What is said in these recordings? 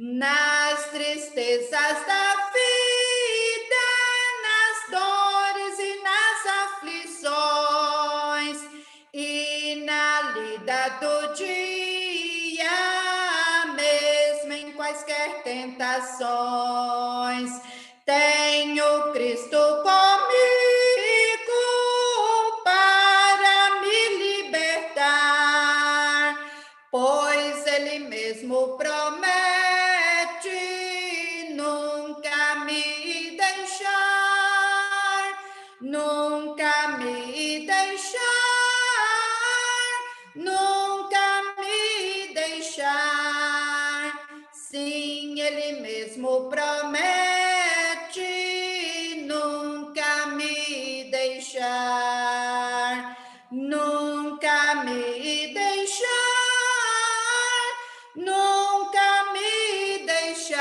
nas tristezas da vida, nas dores e nas aflições, e na lida do dia, mesmo em quaisquer tentações, tenho Cristo comigo para me libertar, pois Ele mesmo promete nunca me deixar, nunca me deixar, nunca me deixar. Sim, Ele mesmo promete nunca me deixar, nunca me deixar, nunca me deixar.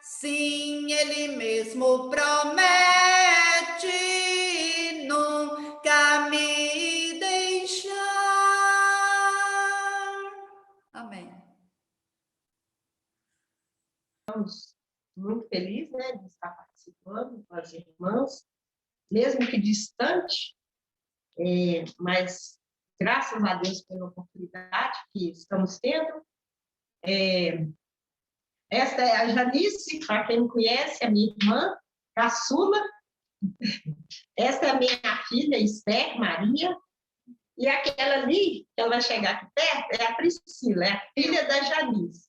Sim, Ele mesmo promete nunca me deixar. Amém. Estamos muito felizes, né, de estar participando com as irmãs, mesmo que distante, mas graças a Deus pela oportunidade que estamos tendo. Esta é a Janice, para quem não conhece, a minha irmã, caçula. Esta é a minha filha, Esther Maria. E aquela ali, que ela vai chegar aqui perto, é a Priscila, é a filha da Janice.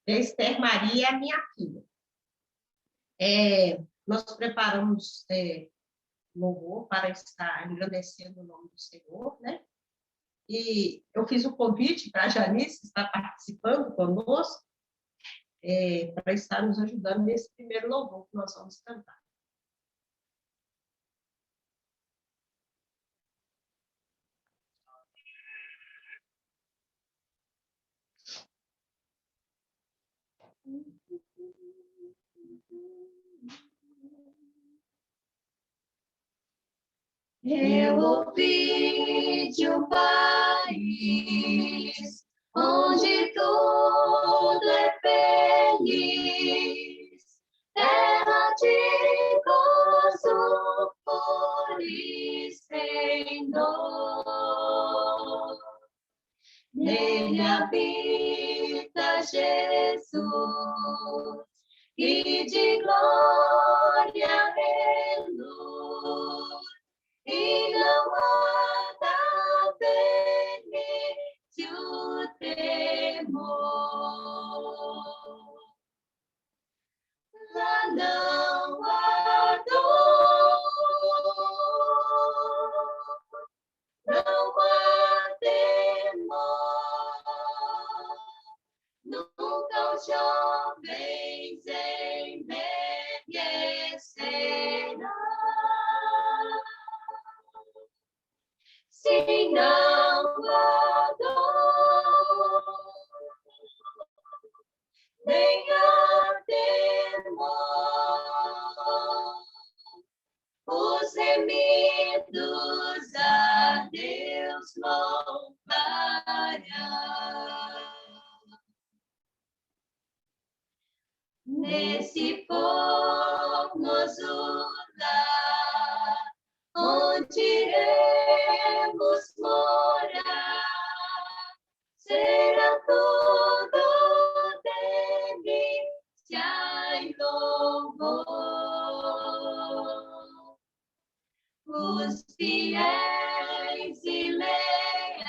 A Esther Maria é a minha filha. Nós preparamos louvor para estar engrandecendo o nome do Senhor, né? E eu fiz o convite para a Janice estar participando conosco, para estar nos ajudando nesse primeiro louvor que nós vamos cantar. Eu ouvi de um país onde tudo é feliz, terra de gozo, pura e sem dor. Nele habita Jesus, e de glória é luz. E não há nele o temor. Lá não há dor, não há temor. Nunca os jovens envelhecerão. Se não há dor, nem há temor, os remidos a Deus louvarão. Nesse formoso lar, onde iremos morar, será todo delícia e louvor. Os fiéis e leais,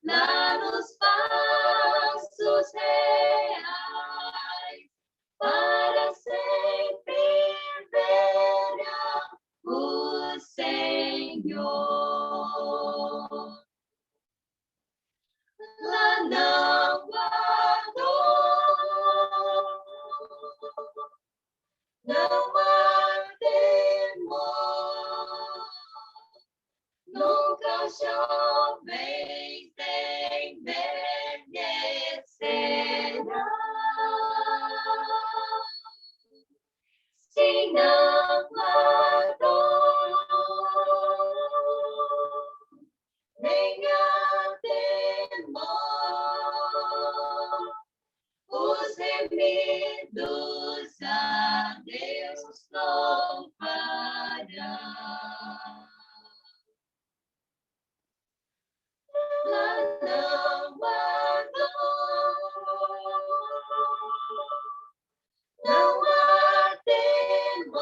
lá nos passos reais, para sempre verão o Senhor. Lá não há dor, não há temor, nunca os jovens envelhecerão. Se não há dor, nem há temor, oprimidos a Deus louvarão. Lá não há dor, não há temor,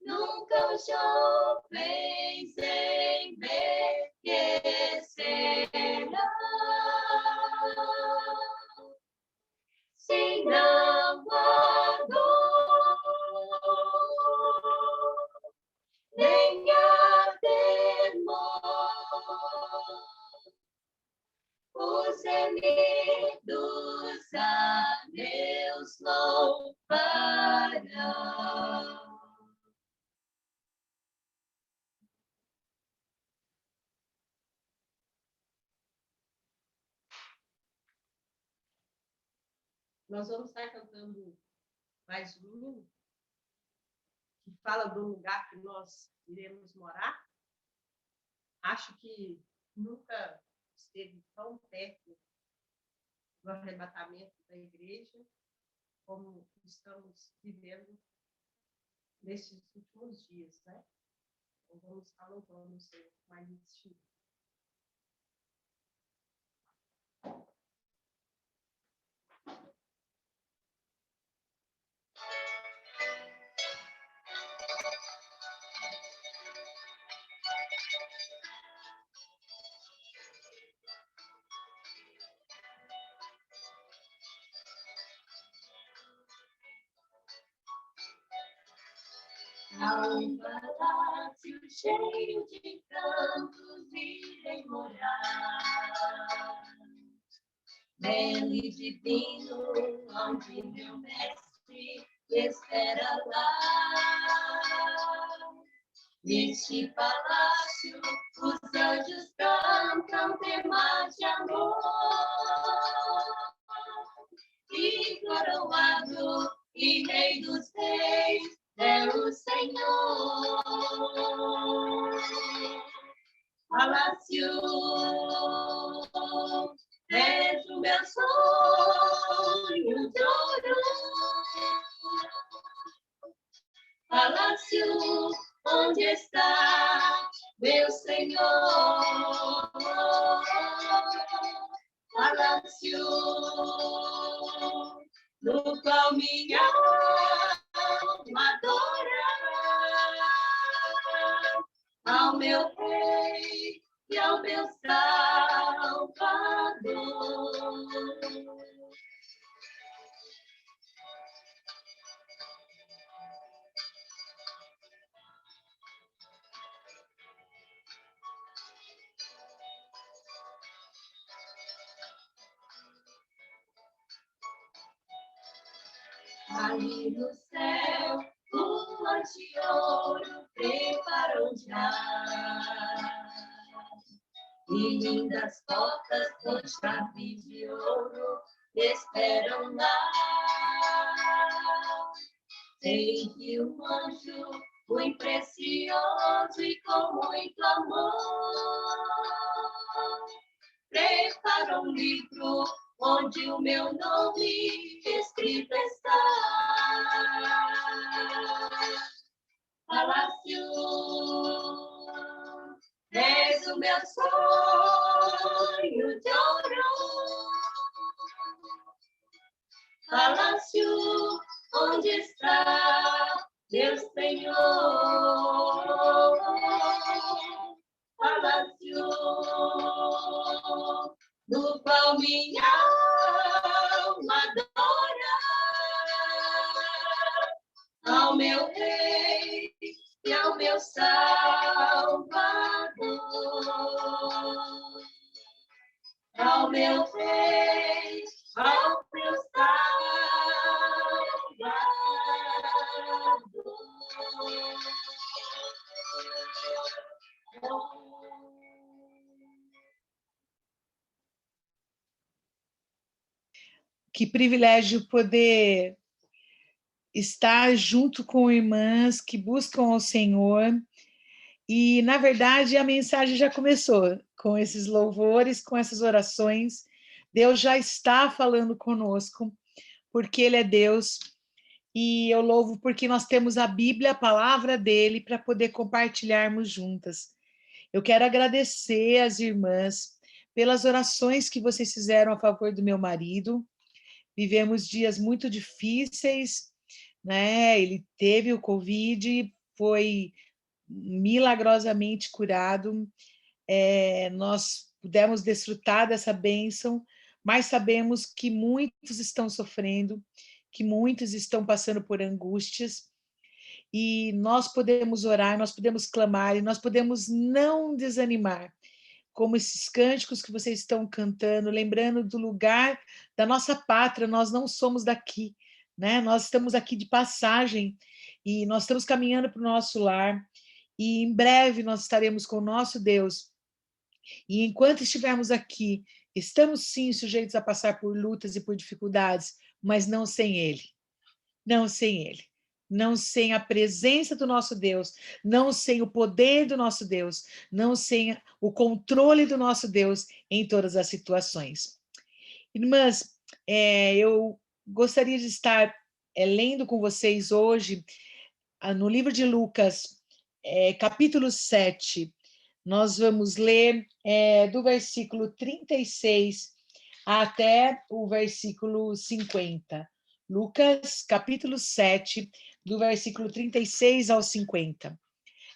nunca os jovens envelhecerão. Se não há dor, nem há temor, os remidos a Deus louvarão. Nós vamos estar cantando mais um hino que fala do lugar que nós iremos morar. Acho que nunca esteve tão perto do arrebatamento da igreja como estamos vivendo nesses últimos dias, né? Então, vamos estar louvando o Senhor mais este. Há um palácio cheio de cantos irei morar, belo e divino, onde meu mestre espera lá. Neste palácio os anjos cantam temas de amor, e coroado e Rei dos Reis é o Senhor. Palácio, és o meu sonho de ouro. Palácio, onde está meu Senhor? Palácio, no qual minha alma adora ao meu Rei e ao meu Salvador. Ali no céu, ruas de ouro preparou já, e lindas portas com chaves de ouro esperam lá. Sei que um anjo muito precioso e com muito amor preparou um livro onde o meu nome escrito está. Palácio, és o meu sonho de ouro. Palácio, onde está meu Senhor? Palácio, no qual minha alma adora ao meu Rei e ao meu Salvador, ao meu Rei, ao meu Salvador. Que privilégio poder estar junto com irmãs que buscam ao Senhor. E, na verdade, a mensagem já começou com esses louvores, com essas orações, Deus já está falando conosco, porque Ele é Deus, e eu louvo porque nós temos a Bíblia, a palavra dele, para poder compartilharmos juntas. Eu quero agradecer às irmãs pelas orações que vocês fizeram a favor do meu marido. Vivemos dias muito difíceis, né? Ele teve o Covid, foi milagrosamente curado. Nós pudemos desfrutar dessa bênção, mas sabemos que muitos estão sofrendo, que muitos estão passando por angústias, e nós podemos orar, nós podemos clamar, e nós podemos não desanimar, como esses cânticos que vocês estão cantando, lembrando do lugar da nossa pátria. Nós não somos daqui, né? Nós estamos aqui de passagem, e nós estamos caminhando para o nosso lar, e em breve nós estaremos com o nosso Deus. E enquanto estivermos aqui, estamos sim sujeitos a passar por lutas e por dificuldades, mas não sem Ele. Não sem Ele. Não sem a presença do nosso Deus, não sem o poder do nosso Deus, não sem o controle do nosso Deus em todas as situações. Irmãs, eu gostaria de estar lendo com vocês hoje, no livro de Lucas, capítulo 7, nós vamos ler do versículo 36 até o versículo 50. Lucas, capítulo 7, do versículo 36 ao 50.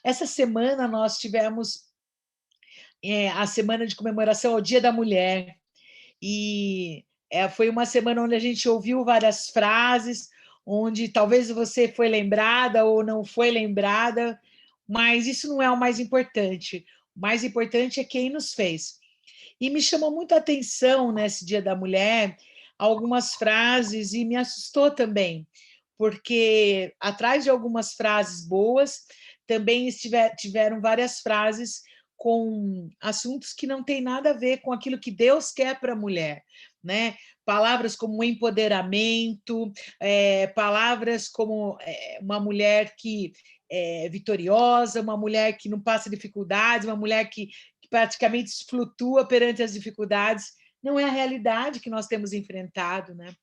Essa semana nós tivemos a semana de comemoração ao Dia da Mulher, e foi uma semana onde a gente ouviu várias frases, onde talvez você foi lembrada ou não foi lembrada, mas isso não é o mais importante. O mais importante é quem nos fez. E me chamou muito a atenção nesse Dia da Mulher algumas frases, e me assustou também, porque atrás de algumas frases boas também tiveram várias frases com assuntos que não têm nada a ver com aquilo que Deus quer para a mulher, né? Palavras como empoderamento, palavras como uma mulher que é vitoriosa, uma mulher que não passa dificuldades, uma mulher que praticamente flutua perante as dificuldades. Não é a realidade que nós temos enfrentado, né?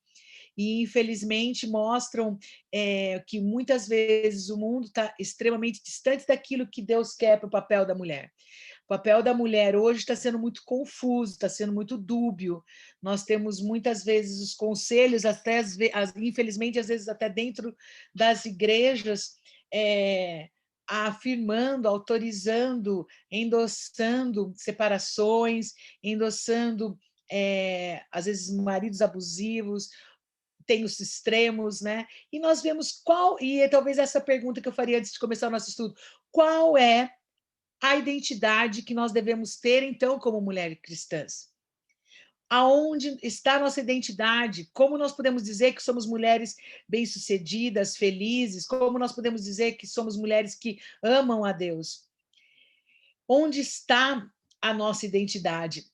E, infelizmente, mostram que muitas vezes o mundo está extremamente distante daquilo que Deus quer para o papel da mulher. O papel da mulher hoje está sendo muito confuso, está sendo muito dúbio. Nós temos muitas vezes os conselhos, até infelizmente, às vezes até dentro das igrejas, afirmando, autorizando, endossando separações, endossando, às vezes, maridos abusivos. Tem os extremos, né? E nós vemos e talvez essa pergunta que eu faria antes de começar o nosso estudo: qual é a identidade que nós devemos ter, então, como mulheres cristãs? Aonde está a nossa identidade? Como nós podemos dizer que somos mulheres bem-sucedidas, felizes? Como nós podemos dizer que somos mulheres que amam a Deus? Onde está a nossa identidade?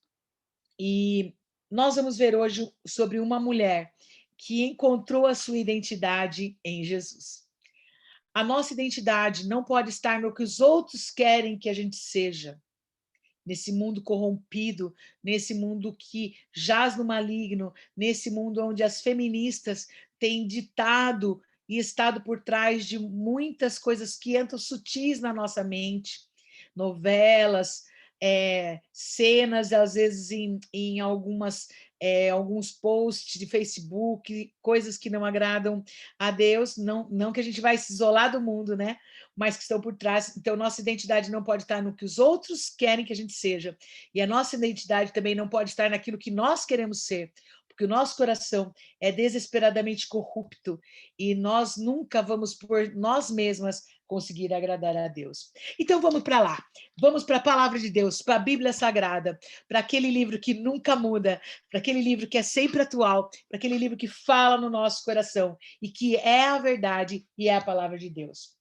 E nós vamos ver hoje sobre uma mulher que encontrou a sua identidade em Jesus. A nossa identidade não pode estar no que os outros querem que a gente seja, nesse mundo corrompido, nesse mundo que jaz no maligno, nesse mundo onde as feministas têm ditado e estado por trás de muitas coisas que entram sutis na nossa mente, novelas, cenas, às vezes em alguns posts de Facebook, coisas que não agradam a Deus, não que a gente vai se isolar do mundo, né? Mas que estão por trás. Então, nossa identidade não pode estar no que os outros querem que a gente seja, e a nossa identidade também não pode estar naquilo que nós queremos ser, porque o nosso coração é desesperadamente corrupto, e nós nunca vamos, por nós mesmas, conseguir agradar a Deus. Então, vamos para lá. Vamos para a palavra de Deus, para a Bíblia Sagrada, para aquele livro que nunca muda, para aquele livro que é sempre atual, para aquele livro que fala no nosso coração e que é a verdade e é a palavra de Deus.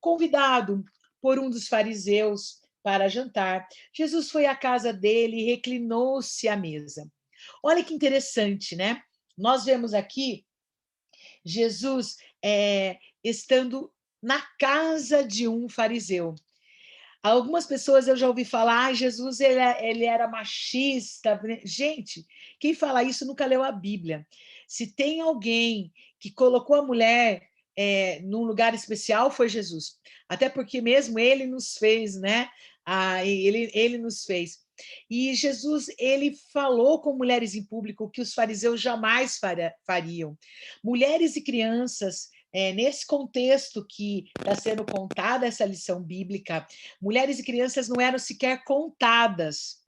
Convidado por um dos fariseus para jantar, Jesus foi à casa dele e reclinou-se à mesa. Olha que interessante, né? Nós vemos aqui Jesus estando na casa de um fariseu. Algumas pessoas eu já ouvi falar, Jesus ele era machista. Gente, quem fala isso nunca leu a Bíblia. Se tem alguém que colocou a mulher num lugar especial, foi Jesus. Até porque mesmo ele nos fez, né? Ele nos fez. E Jesus, ele falou com mulheres em público que os fariseus jamais fariam. Mulheres e crianças, nesse contexto que está sendo contada essa lição bíblica, mulheres e crianças não eram sequer contadas.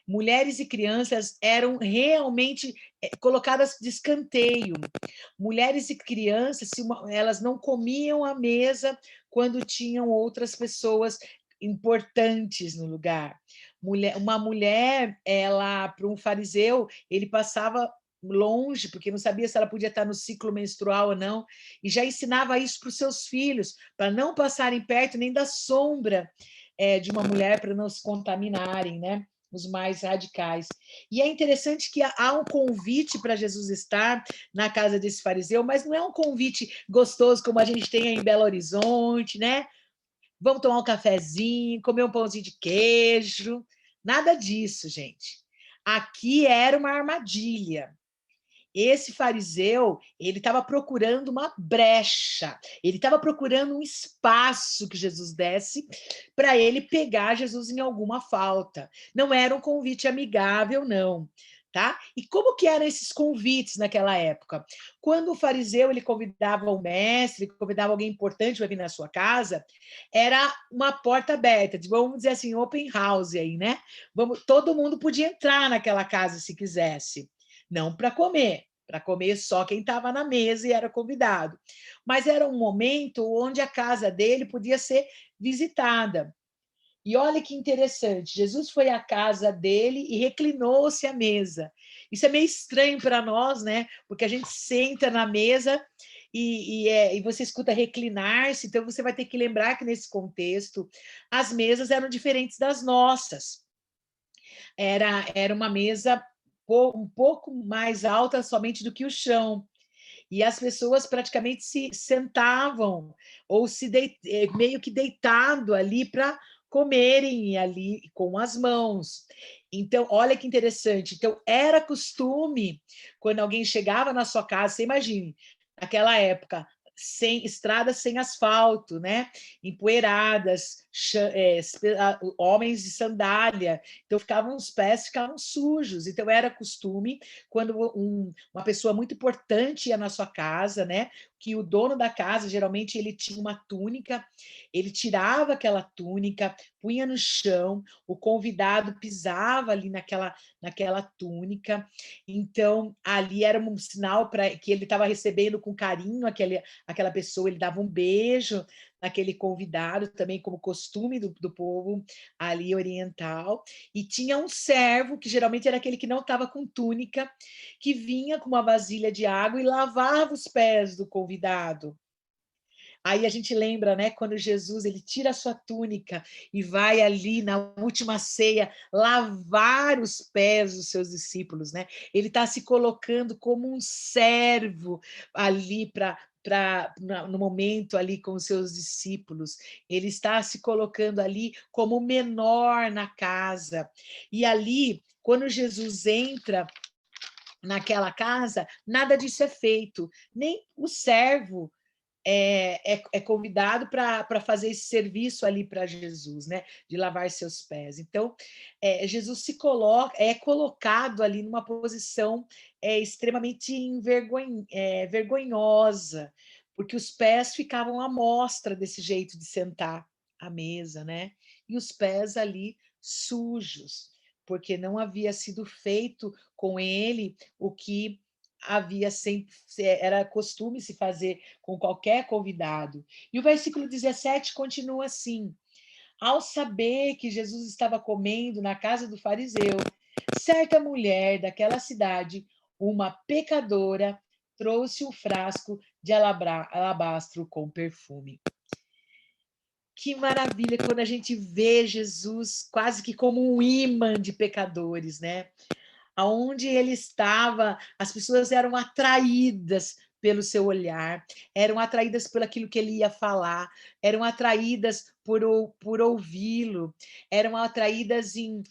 Mulheres e crianças eram realmente colocadas de escanteio. Mulheres e crianças, elas não comiam à mesa quando tinham outras pessoas importantes no lugar. Uma mulher, ela, para um fariseu, ele passava longe, porque não sabia se ela podia estar no ciclo menstrual ou não, e já ensinava isso para os seus filhos, para não passarem perto nem da sombra de uma mulher, para não se contaminarem, né? Os mais radicais. E é interessante que há um convite para Jesus estar na casa desse fariseu, mas não é um convite gostoso como a gente tem em Belo Horizonte, né? Vamos tomar um cafezinho, comer um pãozinho de queijo. Nada disso, gente. Aqui era uma armadilha. Esse fariseu, ele estava procurando uma brecha, ele estava procurando um espaço que Jesus desse para ele pegar Jesus em alguma falta. Não era um convite amigável, não. Tá? E como que eram esses convites naquela época? Quando o fariseu ele convidava o mestre, convidava alguém importante para vir na sua casa, era uma porta aberta, vamos dizer assim, open house aí, né? Todo mundo podia entrar naquela casa se quisesse. Não para comer só quem estava na mesa e era convidado. Mas era um momento onde a casa dele podia ser visitada. E olha que interessante, Jesus foi à casa dele e reclinou-se à mesa. Isso é meio estranho para nós, né? Porque a gente senta na mesa e você escuta reclinar-se, então você vai ter que lembrar que nesse contexto as mesas eram diferentes das nossas. Era uma mesa um pouco mais alta somente do que o chão. E as pessoas praticamente se sentavam ou meio que deitado ali para comerem ali com as mãos. Então, olha que interessante. Então, era costume, quando alguém chegava na sua casa, você imagine, naquela época, sem estradas sem asfalto, né? Empoeiradas, homens de sandália, então os pés ficavam sujos. Então era costume quando uma pessoa muito importante ia na sua casa, né? Que o dono da casa geralmente ele tinha uma túnica, ele tirava aquela túnica, punha no chão, o convidado pisava ali naquela túnica. Então ali era um sinal para que ele estava recebendo com carinho aquela pessoa, ele dava um beijo naquele convidado, também como costume do povo ali oriental, e tinha um servo, que geralmente era aquele que não estava com túnica, que vinha com uma vasilha de água e lavava os pés do convidado. Aí a gente lembra, né, quando Jesus ele tira a sua túnica e vai ali na última ceia lavar os pés dos seus discípulos, né? Ele está se colocando como um servo ali no momento ali com os seus discípulos. Ele está se colocando ali como o menor na casa. E ali, quando Jesus entra naquela casa, nada disso é feito. Nem o servo é convidado para fazer esse serviço ali para Jesus, né? De lavar seus pés. Então, Jesus é colocado ali numa posição extremamente vergonhosa, porque os pés ficavam à mostra desse jeito de sentar à mesa, né? E os pés ali sujos, porque não havia sido feito com ele o que havia sempre, era costume se fazer com qualquer convidado. E o versículo 17 continua assim: ao saber que Jesus estava comendo na casa do fariseu, certa mulher daquela cidade, uma pecadora, trouxe um frasco de alabastro com perfume. Que maravilha quando a gente vê Jesus quase que como um imã de pecadores, né? Aonde ele estava, as pessoas eram atraídas pelo seu olhar, eram atraídas por aquilo que ele ia falar, eram atraídas por ouvi-lo, eram atraídas em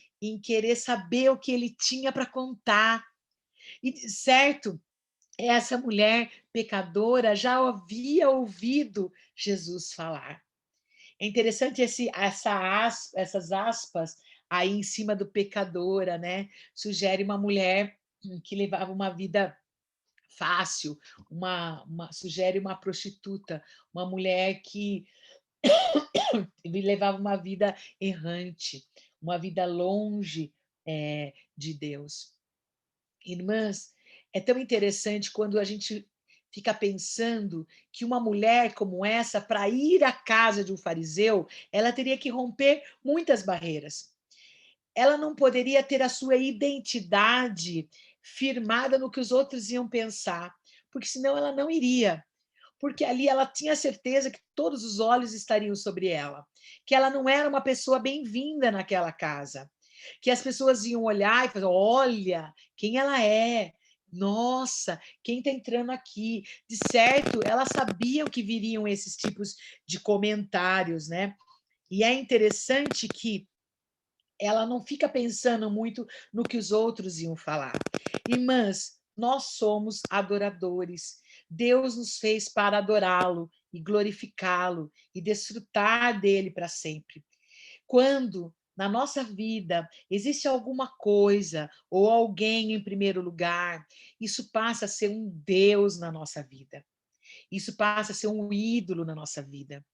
querer saber o que ele tinha para contar. E, certo, essa mulher pecadora já havia ouvido Jesus falar. É interessante essas aspas aí em cima do pecadora, né? Sugere uma mulher que levava uma vida fácil, sugere uma prostituta, uma mulher que levava uma vida errante, uma vida longe de Deus. Irmãs, é tão interessante quando a gente fica pensando que uma mulher como essa, para ir à casa de um fariseu, ela teria que romper muitas barreiras. Ela não poderia ter a sua identidade firmada no que os outros iam pensar, porque senão ela não iria. Porque ali ela tinha certeza que todos os olhos estariam sobre ela, que ela não era uma pessoa bem-vinda naquela casa, que as pessoas iam olhar e falar: olha quem ela é, nossa, quem está entrando aqui. De certo, elas sabiam que viriam esses tipos de comentários, né? E é interessante que ela não fica pensando muito no que os outros iam falar. Irmãs, nós somos adoradores. Deus nos fez para adorá-lo e glorificá-lo e desfrutar dele para sempre. Quando na nossa vida existe alguma coisa ou alguém em primeiro lugar, isso passa a ser um Deus na nossa vida. Isso passa a ser um ídolo na nossa vida.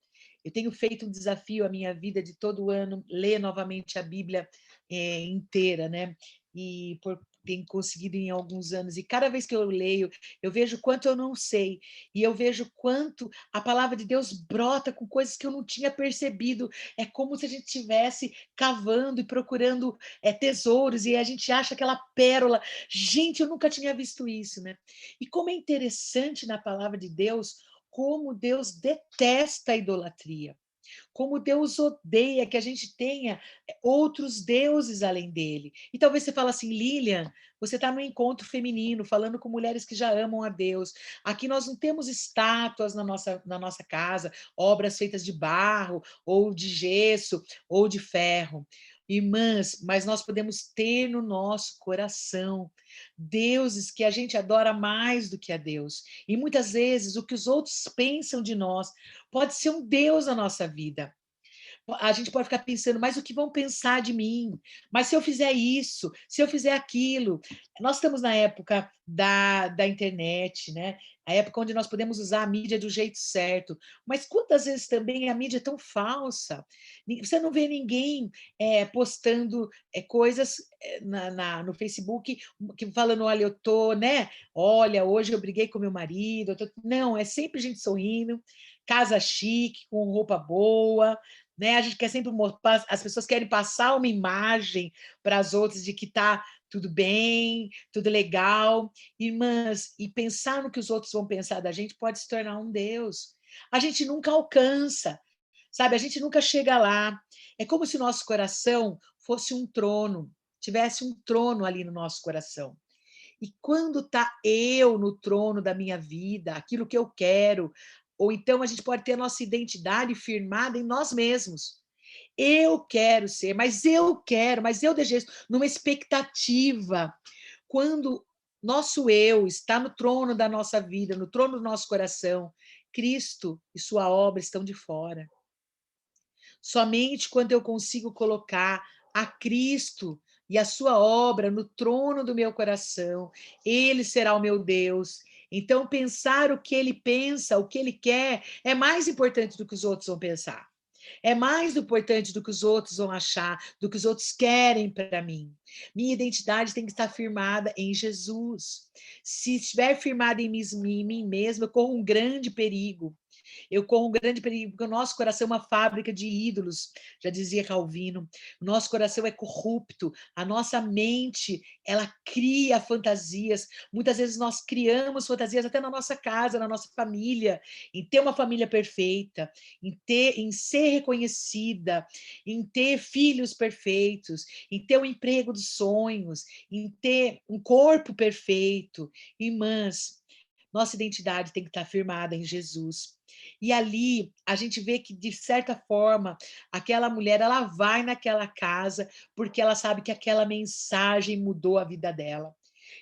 Eu tenho feito um desafio à minha vida de todo ano ler novamente a Bíblia inteira, né? E tenho conseguido em alguns anos. E cada vez que eu leio, eu vejo quanto eu não sei. E eu vejo quanto a palavra de Deus brota com coisas que eu não tinha percebido. É como se a gente estivesse cavando e procurando tesouros e a gente acha aquela pérola. Gente, eu nunca tinha visto isso, né? E como é interessante na palavra de Deus como Deus detesta a idolatria, como Deus odeia que a gente tenha outros deuses além dele. E talvez você fale assim: Lilian, você está no encontro feminino, falando com mulheres que já amam a Deus. Aqui nós não temos estátuas na nossa casa, obras feitas de barro, ou de gesso, ou de ferro. Irmãs, mas nós podemos ter no nosso coração deuses que a gente adora mais do que a Deus. E muitas vezes o que os outros pensam de nós pode ser um Deus na nossa vida. A gente pode ficar pensando, mas o que vão pensar de mim? Mas se eu fizer isso, se eu fizer aquilo? Nós estamos na época da internet, né? A época onde nós podemos usar a mídia do jeito certo. Mas quantas vezes também a mídia é tão falsa? Você não vê ninguém postando coisas no Facebook que falando, olha, eu tô, né? Olha, hoje eu briguei com meu marido. Não, é sempre gente sorrindo, casa chique, com roupa boa, né? A gente quer sempre as pessoas querem passar uma imagem para as outras de que está tudo bem, tudo legal. Irmãs, e pensar no que os outros vão pensar da gente pode se tornar um Deus. A gente nunca alcança, sabe? A gente nunca chega lá. É como se o nosso coração fosse um trono, tivesse um trono ali no nosso coração. E quando está eu no trono da minha vida, aquilo que eu quero, ou então a gente pode ter a nossa identidade firmada em nós mesmos. Eu quero ser, mas eu desejo, numa expectativa. Quando nosso eu está no trono da nossa vida, no trono do nosso coração, Cristo e sua obra estão de fora. Somente quando eu consigo colocar a Cristo e a sua obra no trono do meu coração, ele será o meu Deus. Então, pensar o que ele pensa, o que ele quer, é mais importante do que os outros vão pensar. É mais importante do que os outros vão achar, do que os outros querem para mim. Minha identidade tem que estar firmada em Jesus. Se estiver firmada em mim mesma, eu corro um grande perigo. Eu corro um grande perigo, porque o nosso coração é uma fábrica de ídolos, já dizia Calvino. O nosso coração é corrupto, a nossa mente, ela cria fantasias. Muitas vezes nós criamos fantasias até na nossa casa, na nossa família, em ter uma família perfeita, em ser reconhecida, em ter filhos perfeitos, em ter um emprego dos sonhos, em ter um corpo perfeito. Irmãs, Nossa identidade tem que estar firmada em Jesus. E ali a gente vê que, de certa forma, aquela mulher, ela vai naquela casa porque ela sabe que aquela mensagem mudou a vida dela.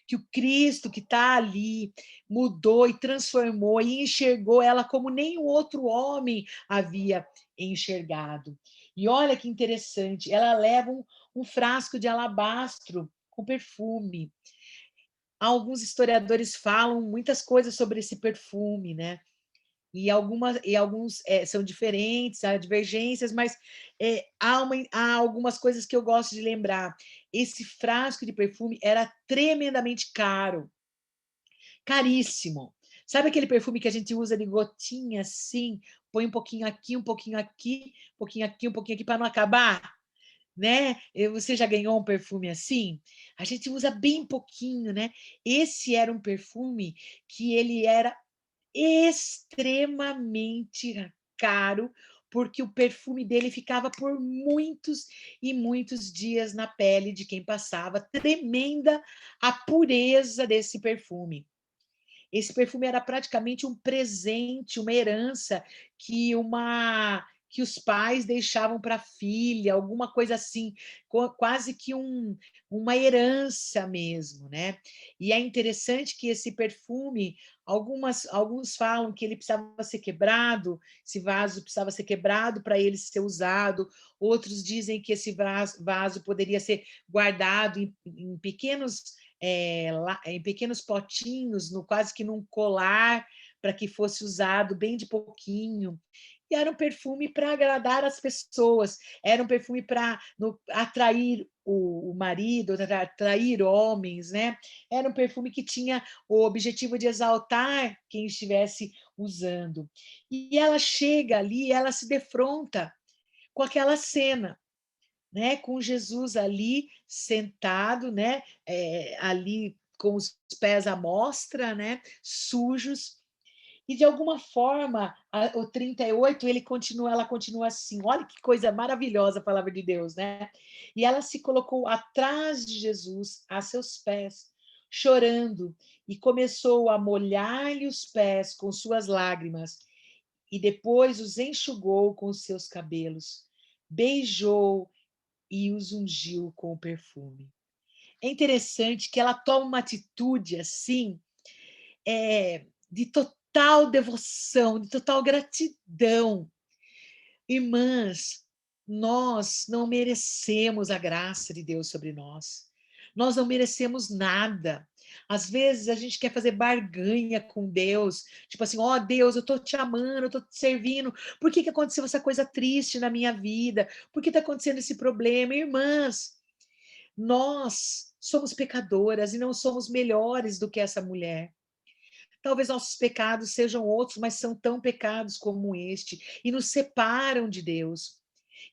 Que o Cristo que está ali mudou e transformou e enxergou ela como nenhum outro homem havia enxergado. E olha que interessante, ela leva um frasco de alabastro com perfume. Alguns historiadores falam muitas coisas sobre esse perfume, né? Alguns são diferentes, há divergências, mas há algumas coisas que eu gosto de lembrar. Esse frasco de perfume era tremendamente caro, caríssimo. Sabe aquele perfume que a gente usa de gotinha assim, põe um pouquinho aqui, um pouquinho aqui, um pouquinho aqui, um pouquinho aqui para não acabar? Né? Você já ganhou um perfume assim? A gente usa bem pouquinho, né? Esse era um perfume que ele era extremamente caro, porque o perfume dele ficava por muitos e muitos dias na pele de quem passava. Tremenda a pureza desse perfume. Esse perfume era praticamente um presente, uma herança que os pais deixavam para a filha, alguma coisa assim, quase que uma herança mesmo, né? E é interessante que esse perfume, alguns falam que ele precisava ser quebrado, esse vaso precisava ser quebrado para ele ser usado, outros dizem que esse vaso poderia ser guardado em pequenos em pequenos potinhos, quase que num colar, para que fosse usado bem de pouquinho. E era um perfume para agradar as pessoas, era um perfume para atrair o marido, atrair homens, né? Era um perfume que tinha o objetivo de exaltar quem estivesse usando. E ela chega ali, ela se defronta com aquela cena, né, com Jesus ali sentado, né, ali com os pés à mostra, né, sujos, e de alguma forma o 38 ela continua assim, olha que coisa maravilhosa a palavra de Deus, né? E ela se colocou atrás de Jesus, a seus pés, chorando, e começou a molhar-lhe os pés com suas lágrimas, e depois os enxugou com os seus cabelos, beijou e os ungiu com o perfume. É interessante que ela toma uma atitude assim, de total devoção, de total gratidão. Irmãs, nós não merecemos a graça de Deus sobre nós. Nós não merecemos nada. Às vezes a gente quer fazer barganha com Deus, tipo assim, ó Deus, eu estou te amando, eu estou te servindo, por que aconteceu essa coisa triste na minha vida? Por que está acontecendo esse problema? Irmãs, nós somos pecadoras e não somos melhores do que essa mulher. Talvez nossos pecados sejam outros, mas são tão pecados como este e nos separam de Deus.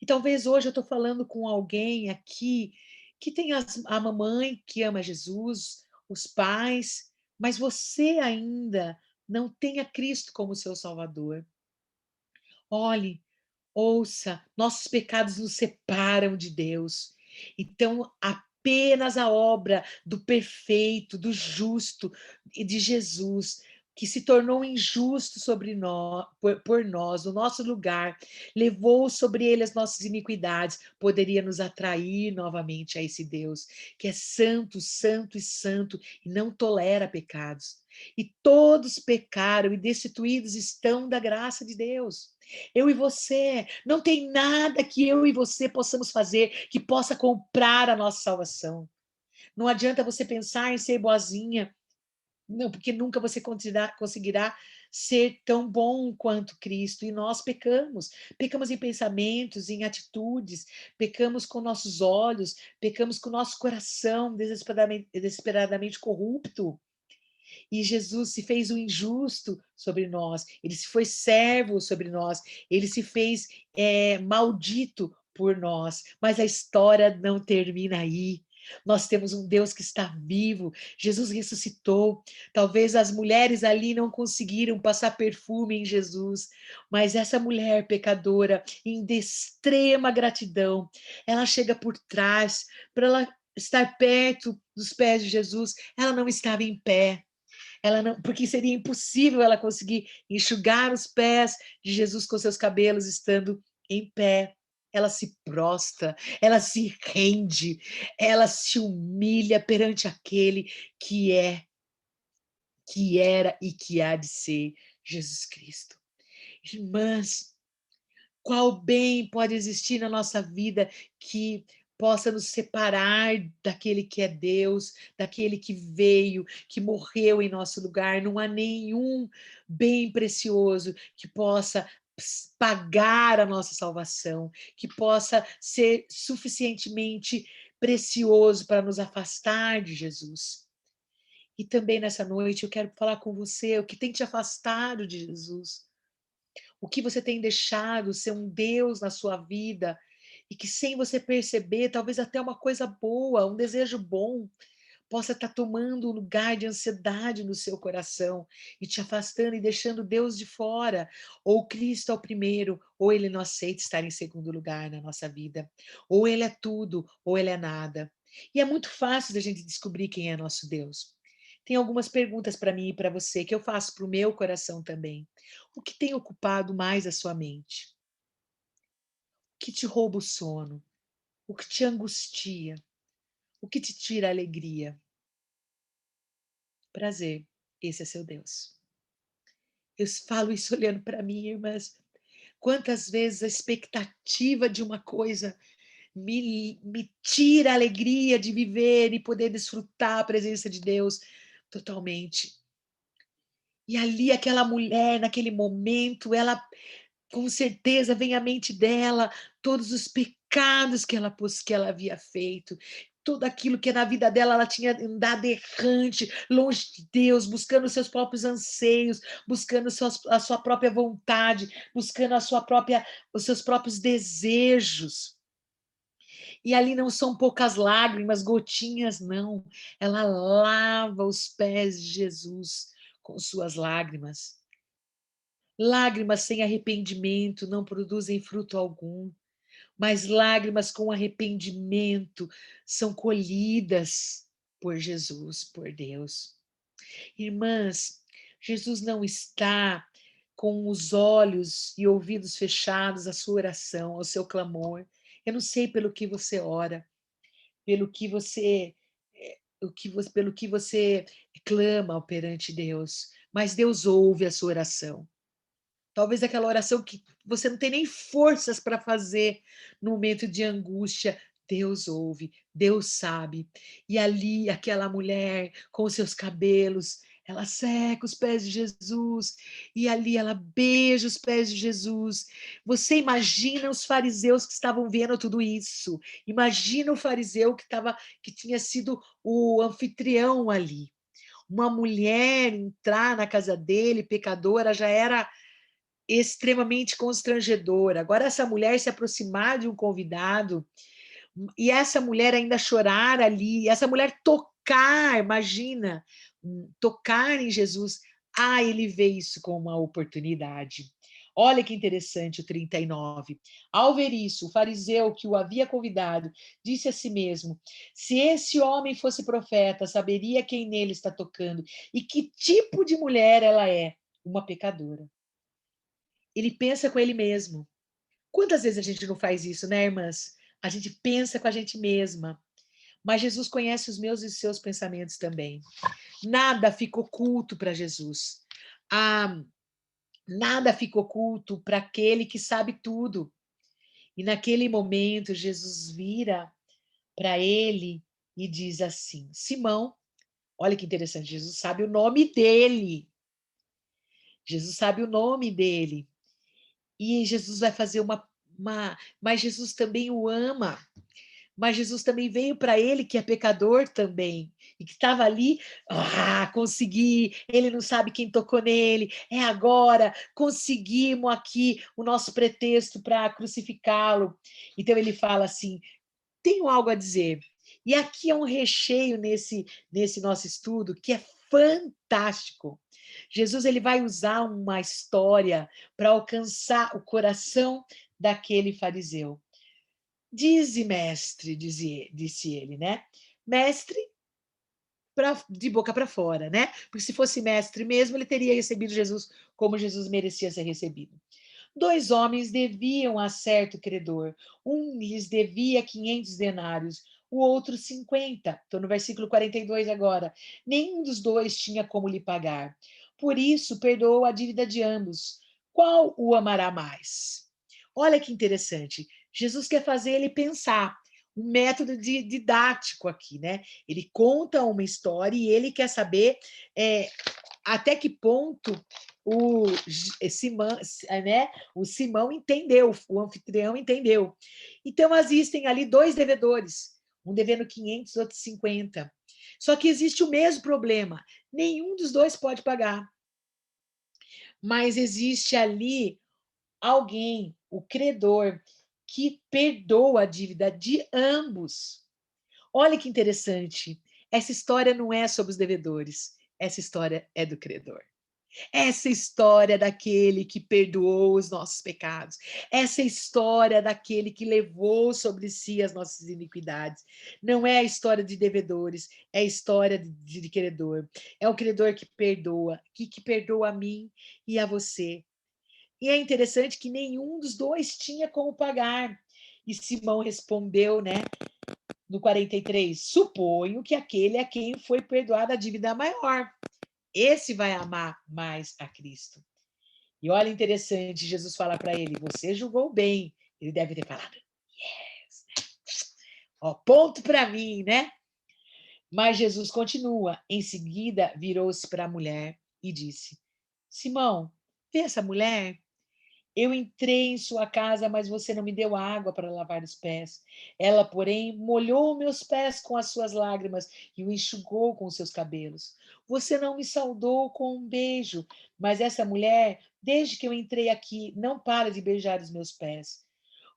E talvez hoje eu estou falando com alguém aqui que tem a mamãe que ama Jesus, os pais, mas você ainda não tem a Cristo como seu Salvador. Olhe, ouça, nossos pecados nos separam de Deus. Então, apenas a obra do perfeito, do justo e de Jesus, que se tornou injusto sobre nós, por nós, no nosso lugar, levou sobre ele as nossas iniquidades, poderia nos atrair novamente a esse Deus, que é santo, santo e santo, e não tolera pecados. E todos pecaram e destituídos estão da graça de Deus. Eu e você, não tem nada que eu e você possamos fazer que possa comprar a nossa salvação. Não adianta você pensar em ser boazinha, não, porque nunca você conseguirá ser tão bom quanto Cristo. E nós pecamos. Pecamos em pensamentos, em atitudes, pecamos com nossos olhos, pecamos com nosso coração desesperadamente corrupto. E Jesus se fez o injusto sobre nós, ele se foi servo sobre nós, ele se fez maldito por nós. Mas a história não termina aí. Nós temos um Deus que está vivo, Jesus ressuscitou. Talvez as mulheres ali não conseguiram passar perfume em Jesus, mas essa mulher pecadora, em extrema gratidão, ela chega por trás para ela estar perto dos pés de Jesus. Ela não estava em pé, Ela não, porque seria impossível ela conseguir enxugar os pés de Jesus com seus cabelos estando em pé. Ela se prostra, ela se rende, ela se humilha perante aquele que é, que era e que há de ser Jesus Cristo. Irmãs, qual bem pode existir na nossa vida que possa nos separar daquele que é Deus, daquele que veio, que morreu em nosso lugar? Não há nenhum bem precioso que possa pagar a nossa salvação, que possa ser suficientemente precioso para nos afastar de Jesus. E também nessa noite eu quero falar com você o que tem te afastado de Jesus. O que você tem deixado ser um Deus na sua vida e que sem você perceber, talvez até uma coisa boa, um desejo bom, possa estar tomando um lugar de ansiedade no seu coração e te afastando e deixando Deus de fora. Ou Cristo é o primeiro, ou ele não aceita estar em segundo lugar na nossa vida. Ou ele é tudo, ou ele é nada. E é muito fácil da gente descobrir quem é nosso Deus. Tem algumas perguntas para mim e para você que eu faço para o meu coração também. O que tem ocupado mais a sua mente? O que te rouba o sono? O que te angustia? O que te tira a alegria? Prazer, esse é seu Deus. Eu falo isso olhando para mim, irmãs. Quantas vezes a expectativa de uma coisa me tira a alegria de viver e poder desfrutar a presença de Deus totalmente. E ali aquela mulher, naquele momento, ela com certeza vem à mente dela todos os pecados que ela havia feito, tudo aquilo que na vida dela ela tinha andado errante, longe de Deus, buscando os seus próprios anseios, buscando a sua própria vontade, buscando os seus próprios desejos. E ali não são poucas lágrimas, gotinhas, não. Ela lava os pés de Jesus com suas lágrimas. Lágrimas sem arrependimento não produzem fruto algum, mas lágrimas com arrependimento são colhidas por Jesus, por Deus. Irmãs, Jesus não está com os olhos e ouvidos fechados à sua oração, ao seu clamor. Eu não sei pelo que você ora, pelo que você, pelo que você clama perante Deus, mas Deus ouve a sua oração. Talvez aquela oração que você não tem nem forças para fazer no momento de angústia, Deus ouve, Deus sabe. E ali, aquela mulher com os seus cabelos, ela seca os pés de Jesus, e ali ela beija os pés de Jesus. Você imagina os fariseus que estavam vendo tudo isso. Imagina o fariseu que tinha sido o anfitrião ali. Uma mulher entrar na casa dele, pecadora, já era extremamente constrangedora. Agora, essa mulher se aproximar de um convidado e essa mulher ainda chorar ali, essa mulher tocar, imagina, tocar em Jesus. Ah, ele vê isso como uma oportunidade. Olha que interessante o 39. Ao ver isso, o fariseu que o havia convidado disse a si mesmo: se esse homem fosse profeta, saberia quem nele está tocando e que tipo de mulher ela é, uma pecadora. Ele pensa com ele mesmo. Quantas vezes a gente não faz isso, né, irmãs? A gente pensa com a gente mesma. Mas Jesus conhece os meus e os seus pensamentos também. Nada fica oculto para Jesus. Nada fica oculto para aquele que sabe tudo. E naquele momento, Jesus vira para ele e diz assim: Simão, olha que interessante, Jesus sabe o nome dele. Jesus sabe o nome dele. E Jesus vai fazer mas Jesus também o ama. Mas Jesus também veio para ele, que é pecador também, e que estava ali, consegui, ele não sabe quem tocou nele, é agora, conseguimos aqui o nosso pretexto para crucificá-lo. Então ele fala assim, tenho algo a dizer. E aqui é um recheio nesse nosso estudo que é fantástico. Jesus ele vai usar uma história para alcançar o coração daquele fariseu. Dize, mestre, disse ele, né? Mestre, de boca para fora, né? Porque se fosse mestre mesmo, ele teria recebido Jesus como Jesus merecia ser recebido. 2 homens deviam a certo credor. Um lhes devia 500 denários, o outro 50. Estou no versículo 42 agora. Nenhum dos dois tinha como lhe pagar. Por isso, perdoou a dívida de ambos. Qual o amará mais? Olha que interessante. Jesus quer fazer ele pensar. Um método didático aqui, né? Ele conta uma história e ele quer saber até que ponto o Simão entendeu, o anfitrião entendeu. Então, existem ali 2 devedores, um devendo 500, outro 50. Só que existe o mesmo problema, nenhum dos dois pode pagar. Mas existe ali alguém, o credor, que perdoa a dívida de ambos. Olha que interessante, essa história não é sobre os devedores, essa história é do credor. Essa história daquele que perdoou os nossos pecados. Essa história daquele que levou sobre si as nossas iniquidades. Não é a história de devedores, é a história de credor. É o credor que perdoa, que perdoa a mim e a você. E é interessante que nenhum dos dois tinha como pagar. E Simão respondeu, né, no 43, suponho que aquele a quem foi perdoada a dívida maior. Esse vai amar mais a Cristo. E olha, interessante, Jesus fala para ele, você julgou bem. Ele deve ter falado, yes. Ó, ponto para mim, né? Mas Jesus continua. Em seguida, virou-se para a mulher e disse, Simão, vê essa mulher? Eu entrei em sua casa, mas você não me deu água para lavar os pés. Ela, porém, molhou meus pés com as suas lágrimas e o enxugou com os seus cabelos. Você não me saudou com um beijo, mas essa mulher, desde que eu entrei aqui, não para de beijar os meus pés.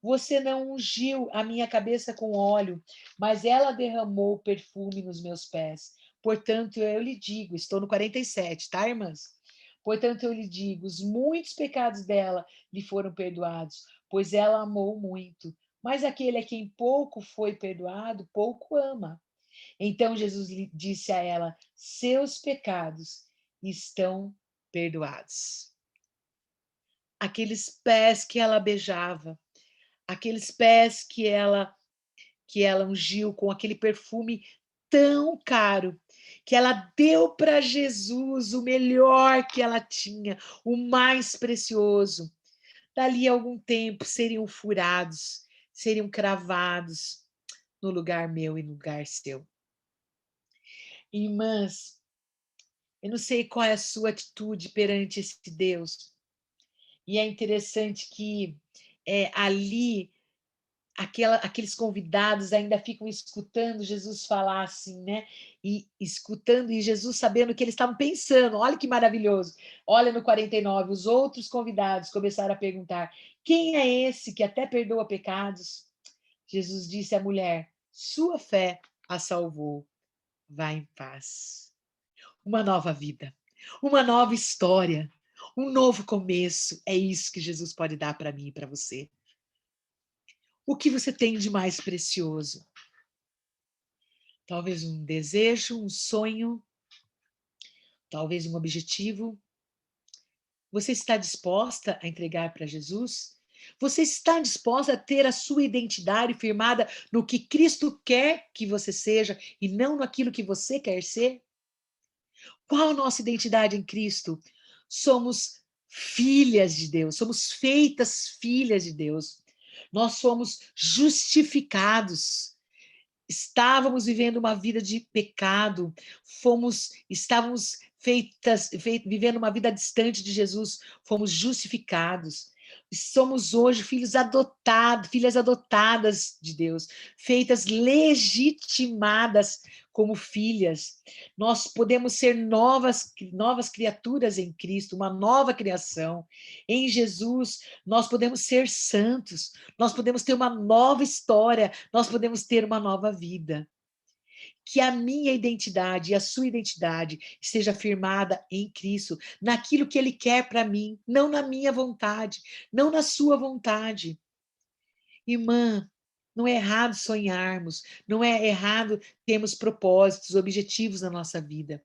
Você não ungiu a minha cabeça com óleo, mas ela derramou perfume nos meus pés. Portanto, eu lhe digo, estou no 47, tá, irmãs? Portanto, eu lhe digo, os muitos pecados dela lhe foram perdoados, pois ela amou muito. Mas aquele a quem pouco foi perdoado, pouco ama. Então Jesus lhe disse a ela, seus pecados estão perdoados. Aqueles pés que ela beijava, aqueles pés que ela ungiu com aquele perfume tão caro, que ela deu para Jesus o melhor que ela tinha, o mais precioso. Dali a algum tempo seriam furados, seriam cravados no lugar meu e no lugar seu. Irmãs, eu não sei qual é a sua atitude perante esse Deus. E é interessante que ali aqueles convidados ainda ficam escutando Jesus falar assim, né? E escutando, e Jesus sabendo o que eles estavam pensando. Olha que maravilhoso. Olha no 49, os outros convidados começaram a perguntar: quem é esse que até perdoa pecados? Jesus disse à mulher: sua fé a salvou. Vá em paz. Uma nova vida, uma nova história, um novo começo. É isso que Jesus pode dar para mim e para você. O que você tem de mais precioso? Talvez um desejo, um sonho, talvez um objetivo. Você está disposta a entregar para Jesus? Você está disposta a ter a sua identidade firmada no que Cristo quer que você seja e não naquilo que você quer ser? Qual a nossa identidade em Cristo? Somos filhas de Deus, somos feitas filhas de Deus. Nós somos justificados. Estávamos vivendo uma vida de pecado, estávamos vivendo uma vida distante de Jesus, fomos justificados. Somos hoje filhos adotados, filhas adotadas de Deus, feitas legitimadas como filhas. Nós podemos ser novas criaturas em Cristo, uma nova criação. Em Jesus, nós podemos ser santos, nós podemos ter uma nova história, nós podemos ter uma nova vida. Que a minha identidade e a sua identidade esteja firmada em Cristo, naquilo que Ele quer para mim, não na minha vontade, não na sua vontade. Irmã, Não é errado sonharmos, não é errado termos propósitos, objetivos na nossa vida.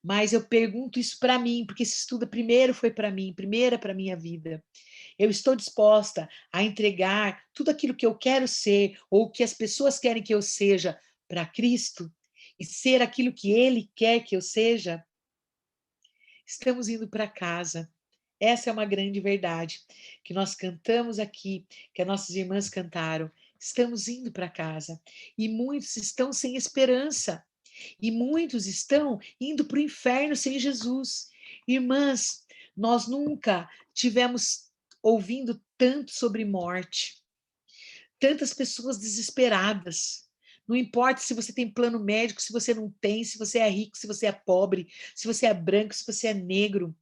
Mas eu pergunto isso para mim, porque esse estudo primeiro foi para mim, primeiro é para a minha vida. Eu estou disposta a entregar tudo aquilo que eu quero ser, ou que as pessoas querem que eu seja, para Cristo, e ser aquilo que Ele quer que eu seja? Estamos indo para casa. Essa é uma grande verdade que nós cantamos aqui, que as nossas irmãs cantaram. Estamos indo para casa. E muitos estão sem esperança. E muitos estão indo para o inferno sem Jesus. Irmãs, nós nunca tivemos ouvindo tanto sobre morte. Tantas pessoas desesperadas. Não importa se você tem plano médico, se você não tem, se você é rico, se você é pobre, se você é branco, se você é negro.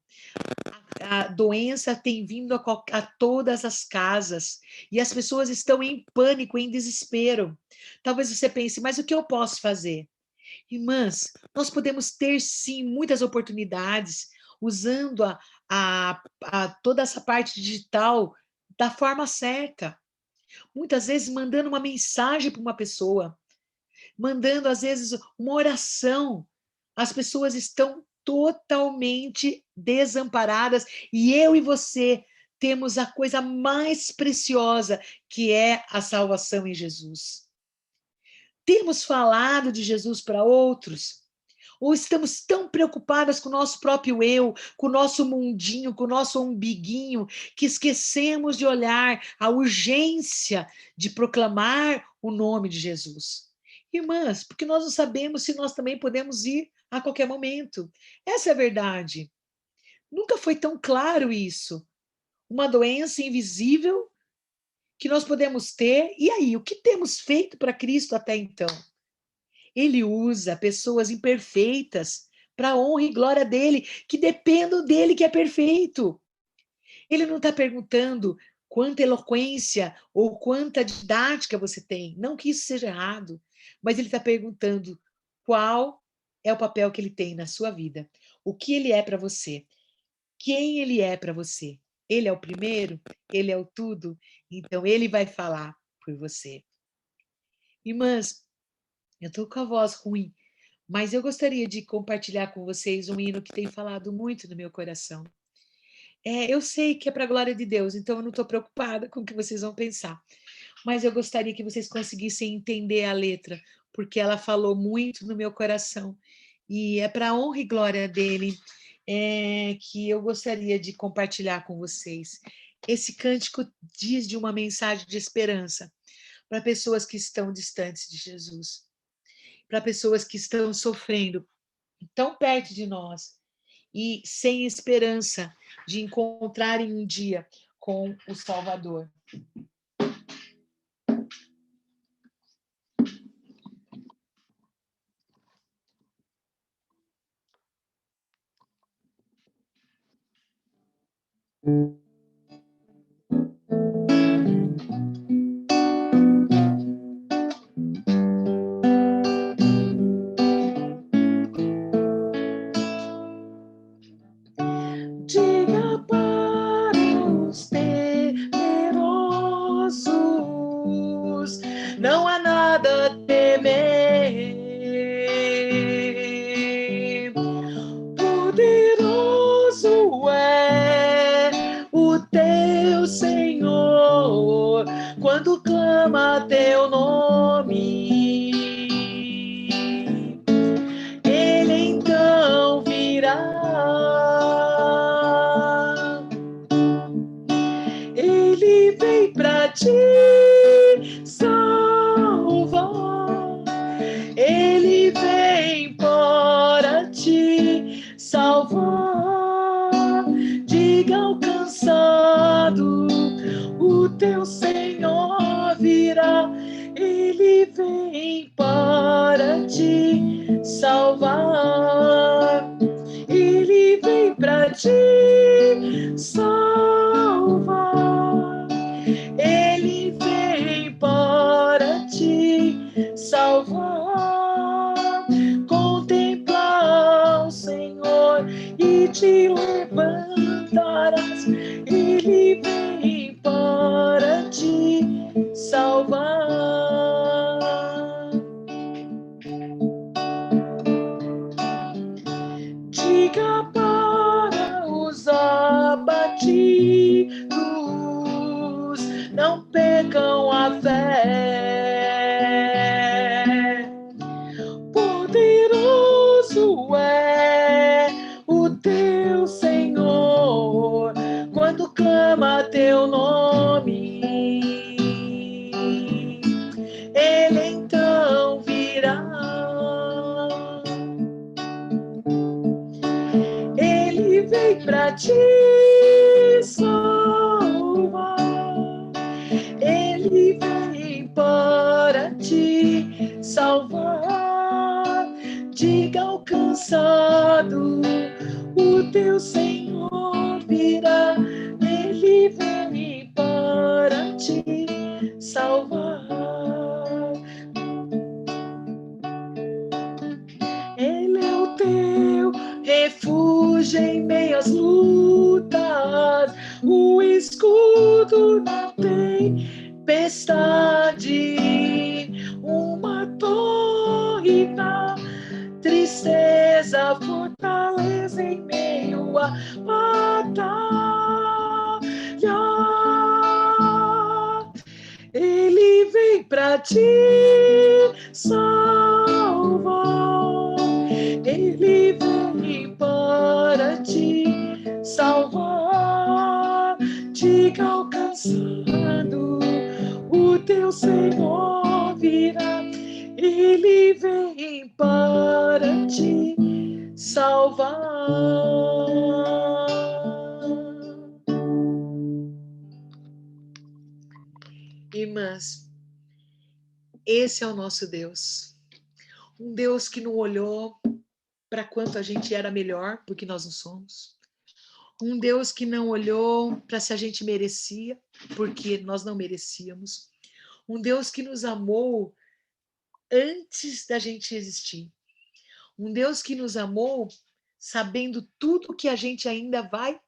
A doença tem vindo a todas as casas e as pessoas estão em pânico, em desespero. Talvez você pense, mas o que eu posso fazer? Irmãs, nós podemos ter sim muitas oportunidades usando toda essa parte digital da forma certa. Muitas vezes mandando uma mensagem para uma pessoa, mandando às vezes uma oração. As pessoas estão totalmente desamparadas e eu e você temos a coisa mais preciosa, que é a salvação em Jesus. Temos falado de Jesus para outros? Ou estamos tão preocupadas com o nosso próprio eu, com o nosso mundinho, com o nosso umbiguinho, que esquecemos de olhar a urgência de proclamar o nome de Jesus? Irmãs, porque nós não sabemos se nós também podemos ir a qualquer momento. Essa é a verdade. Nunca foi tão claro isso. Uma doença invisível que nós podemos ter. E aí, o que temos feito para Cristo até então? Ele usa pessoas imperfeitas para a honra e glória dele, que dependam dele, que é perfeito. Ele não está perguntando quanta eloquência ou quanta didática você tem. Não que isso seja errado, mas ele está perguntando qual é o papel que ele tem na sua vida. O que ele é para você? Quem ele é para você? Ele é o primeiro? Ele é o tudo? Então ele vai falar por você. Irmãs, eu estou com a voz ruim, mas eu gostaria de compartilhar com vocês um hino que tem falado muito no meu coração. Eu sei que é para a glória de Deus, então eu não estou preocupada com o que vocês vão pensar. Mas eu gostaria que vocês conseguissem entender a letra, porque ela falou muito no meu coração. E é para a honra e glória dele que eu gostaria de compartilhar com vocês. Esse cântico diz de uma mensagem de esperança para pessoas que estão distantes de Jesus, para pessoas que estão sofrendo tão perto de nós e sem esperança de encontrarem um dia com o Salvador. Diga para os temerosos, não há nada a temer. Poderoso é o teu Senhor, quando clama teu nome. Ele então virá. Ele vem para te salvar. Ele vem para te salvar. Diga ao cansado, o teu Senhor virá. Ele vem para te salvar. Ele vem para te salvar. Ele vem para te salvar. Contemplar o Senhor e te levantarás. Ele vem para te salvar. para os abatidos, não percam a fé. Poderoso é o teu Senhor, quando clama teu nome, Ele então virá. Ele vem para te salvar, Ele vem para te salvar. Diga ao cansado, o teu Senhor virá, Ele vem para te salvar. Ele é o teu refúgio em meio às lutas, o escudo na tempestade, uma torre na tristeza, fortaleza em meio à batalha. Ele vem para te salvar, Ele vem para te salvar. Diga ao cansado, o teu Senhor virá, Ele vem para te salvar. Irmãs, esse é o nosso Deus. Um Deus que não olhou para quanto a gente era melhor, porque nós não somos. Um Deus que não olhou para se a gente merecia, porque nós não merecíamos. Um Deus que nos amou antes da gente existir. Um Deus que nos amou sabendo tudo que a gente ainda vai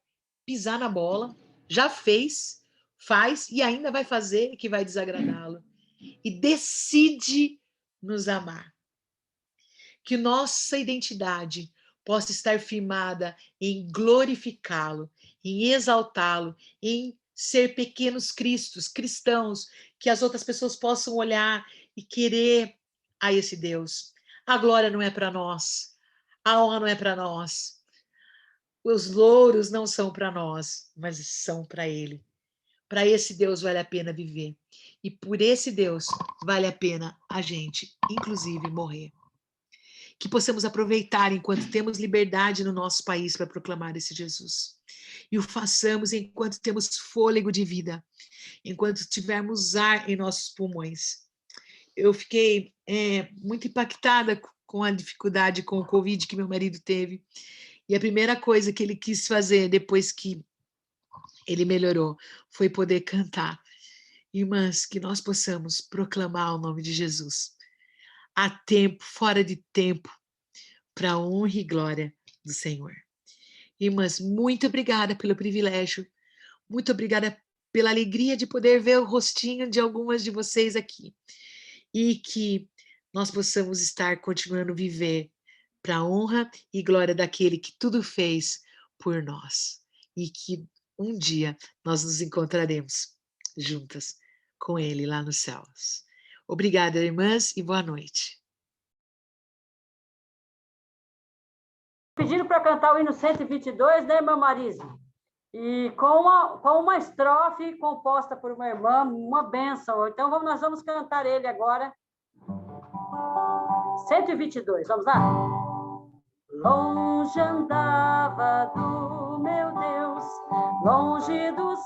pisar na bola, já fez, faz e ainda vai fazer que vai desagradá-lo. E decide nos amar. Que nossa identidade possa estar firmada em glorificá-lo, em exaltá-lo, em ser pequenos cristos, cristãos, que as outras pessoas possam olhar e querer a esse Deus. A glória não é para nós, a honra não é para nós, os louros não são para nós, mas são para Ele. Para esse Deus vale a pena viver. E por esse Deus vale a pena a gente, inclusive, morrer. Que possamos aproveitar enquanto temos liberdade no nosso país para proclamar esse Jesus. E o façamos enquanto temos fôlego de vida, enquanto tivermos ar em nossos pulmões. Eu fiquei muito impactada com a dificuldade com o Covid que meu marido teve. E a primeira coisa que ele quis fazer depois que ele melhorou foi poder cantar. Irmãs, que nós possamos proclamar o nome de Jesus. Há tempo, fora de tempo, para a honra e glória do Senhor. Irmãs, muito obrigada pelo privilégio, muito obrigada pela alegria de poder ver o rostinho de algumas de vocês aqui. E que nós possamos estar continuando a viver para a honra e glória daquele que tudo fez por nós. E que um dia nós nos encontraremos juntas com Ele lá nos céus. Obrigada, irmãs, e boa noite. Pediram para cantar o hino 122, né, irmã Marisa? E com uma estrofe composta por uma irmã, uma bênção. Então, nós vamos cantar ele agora. 122, vamos lá? Longe andava do meu Deus, longe dos